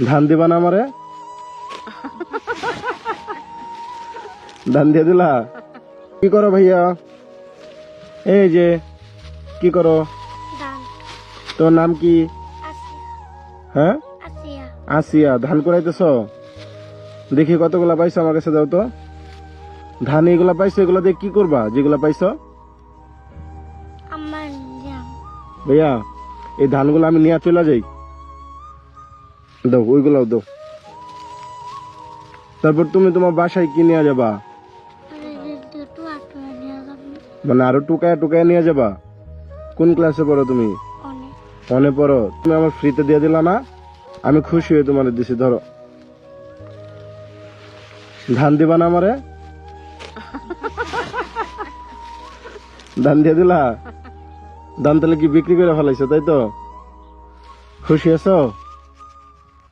ধান দিবা না আমারে? ধান দিয়ে দিলা? কি করো ভাইয়া? এই যে কি করো? তোর নাম কি? হ্যাঁ, আসিয়া। ধান করাইতেছ? দেখি কতগুলা পাইছো, আমার কাছে দাও তো। ধান এগুলা পাইছো, এগুলা দিয়ে কি করবা যেগুলা পাইছো? ভাইয়া এই ধানগুলো আমি নিয়ে চলে যাই। দাও, ওইগুলাও দাও। তারপর তুমি তোমার বাসায় কি নিয়ে যাবা? মানে আরো টুকায় টুকায় নিয়ে যাবা? কোন ক্লাসে পড়ো তুমি? অনেক পড়ো। তুমি আমার ফ্রিতে দিয়ে দিলা না, আমি খুশি হয়ে তোমার দিছি। ধরো, ধান দিবা না আমারে? ধান দিয়ে দিলা? ধান তাহলে কি বিক্রি করে ফেলাইছো, তাই তো? খুশি আছো?